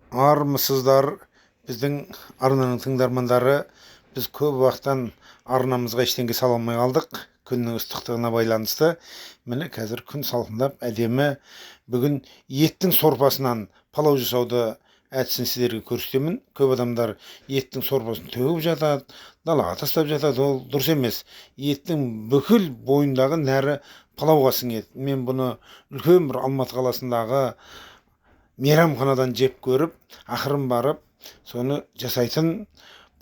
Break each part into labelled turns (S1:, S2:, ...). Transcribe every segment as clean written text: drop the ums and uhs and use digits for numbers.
S1: Армысыздар біздің арнаның тыңдармандары. Біз көп уақыттан арнамызға ештеңе сала алмай қалдық, күннің ыстықтығына байланысты. Міне қазір күн салқындап әдемі. Бүгін еттің сорпасынан палау жасауды әдісін сіздерге көрсетемін. Көп адамдар еттің сорпасын төгіп жатады, далаға тастап жатады. Ол дұрыс емес. Еттің бүкіл бойындағы нәрі палауға сіңеді. Мен бұны үлкен бір Алматы қаласындағы мейрамханадан жеп көріп, ақырын барып, соны жасайтын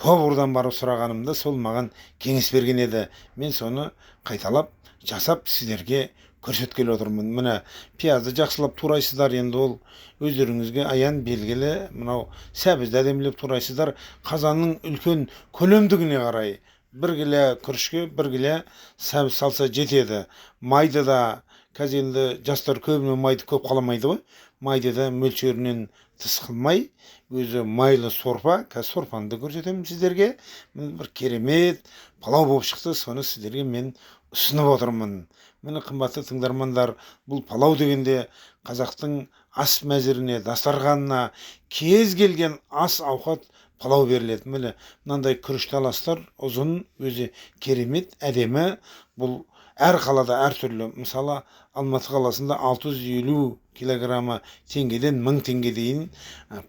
S1: повардан барып сұрағанымда, сол маған кеңес берген еді. Мен соны қайталап жасап сіздерге көрсеткелі отырмын. Міне пиязды жақсылап турайсыздар, енді ол өздеріңізге аян белгілі. Мынау сәбізді әдемілеп турайсыздар. қазанның үлкен көлемдігіне қарай бір келе күрішке бір келе сәбіз салса жетеді. Майды да қазір енді жастар көбіне майды көп қаламайды ғой. Майды да мөлшерінен тыс қылмай, өзі майлы сорпа. Қазір сорпаны да көрсетемін сіздерге. Бір керемет палау болып шықты. Соны сіздерге мен ұсынып отырмын. Міне қымбатты тыңдармандар, бұл палау дегенде қазақтың ас мәзіріне, дастарханына кез келген ас ауқат палау беріледі. Міне мынандай күріш таластар ұзын, өзі керемет, әдемі. Бұл әр қалада әртүрлі. Мысалы Алматы қаласында 650 килограммы теңгеден 1000 теңге дейін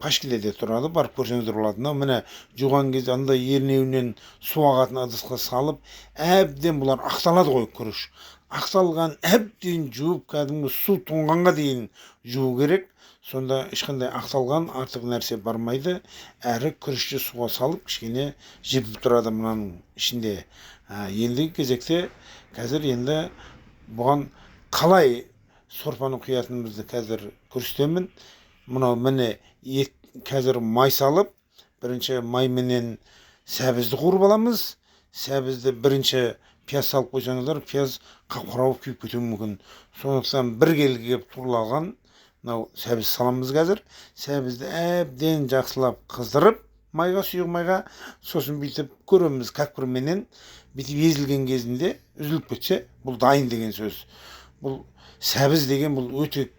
S1: пашкеледе тұрады. Барып көрсеңіздер болады. Міне жуған кезде андай ернеуінен су ағатын ыдысқа салып, әбден бұлар ақталады ғой күріш. Ақталған әбден жуып, кәдімгі су тоңғанға дейін жуу керек. Сонда ешқандай ақталған артық нәрсе бармайды. Әрі күрішті суға салып, кішкене жібіп тұрады мынаның ішінде. Ендігі кезекте қазір енді бұған қалай сорпаны құятынымызды қазір көрсетемін. Мынау міне ет қазір май салып, бірінші майменен сәбізді қуырып аламыз. Сәбізді бірінші пияз салып қойсаңыздар, пияз қап-қара күйіп кетуі мүмкін. Сондықтан бір келіге кеп туралған мынау сәбіз саламыз қазір. Сәбізді әбден жақсылап қыздырып, майға, сұйық майға, сосын бүйтіп көреміз кәпкірменен бүйтіп езілген кезінде үзіліп кетсе, бұл дайын деген сөз. Бұл сәбіз деген бұл өте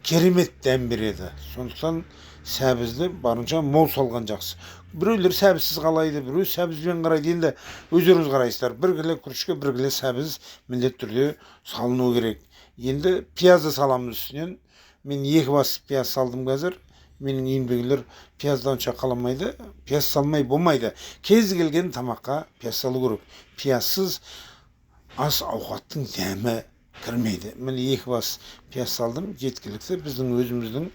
S1: керемет дәм береді. Сондықтан сәбізді барынша мол салған жақсы. Біреулер сәбізсіз қалайды, біреу сәбізбен қарайды. Енді өздеріңіз қарайсыздар. Бір келе күрішке бір келе сәбіз міндетті түрде салыну керек. Енді пиязды саламыз үстінен. Мен 2 бас пияз салдым қазір. Менің еңбегілер пияздан онша қаламайды. Пияз салмай болмайды. Кез келген тамаққа пияз салу керек. Пиязсыз ас ауқаттың дәмі кірмейді. Мен 2 бас пияз салдым, жеткілікті. Біздің өзіміздің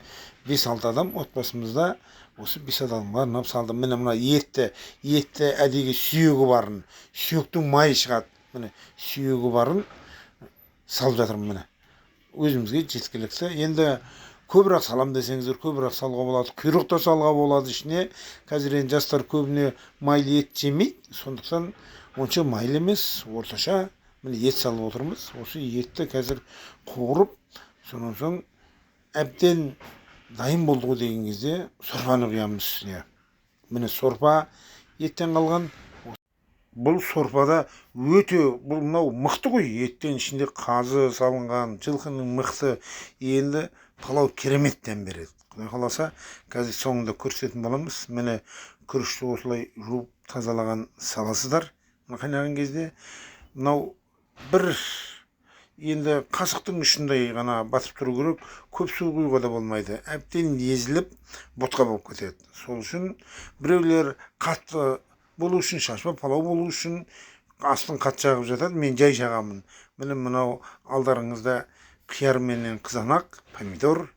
S1: 5-6 адам отбасымызда осы 5 адамға арнап салдым. Міне мына етті әдейі сүйегі барын, сүйектің майы шығады. Міне сүйегі барын салып жатырмын. Міне өзімізге жеткілікті. Енді көбірек салам десеңіздер, көбірек салға болады. Құйрық та салға болады ішіне. Қазір енді жастар көбіне майлы ет жемейді. Сондықтан онша майлы емес, орташа міне ет салып отырмыз. Осы етті қазір қуырып, сонан соң әбден дайын болды ғой деген кезде сорпаны құямыз үстіне. Міне сорпа еттен қалған. Бұл сорпада өте, бұл мынау мықты ғой, еттен ішінде қазы салынған, жылқының мықты. Енді палау керемет дәм береді. Құдай қаласа, қазір соңында көрсететін боламыз. Міне күрішті осылай жуып тазалаған саласыздар. Қайнаған кезде мынау бір енді қасықтың ұшындай ғана батып тұру керек. Көп су құюға да болмайды. Әбден езіліп ботқа болып кетеді. Сол үшін біреулер қатты болу үшін, шашпа палау болу үшін астын қатты жағып жатады. Мен жай жағамын. Міне мынау алдарыңызда қияр менен қызанақ, помидор,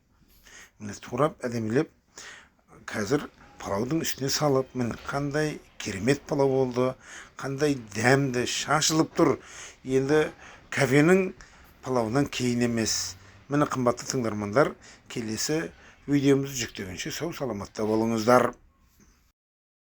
S1: міне турап, әдемілеп қазір палаудың үстіне салып, міне қандай керемет палау болды, қандай дәмді шашылып тұр. Енді кәфенің палауынан кейін емес. Міне қымбатты тыңдармандар, келесі видеомызды жүктегенше сау саламатта болыңыздар.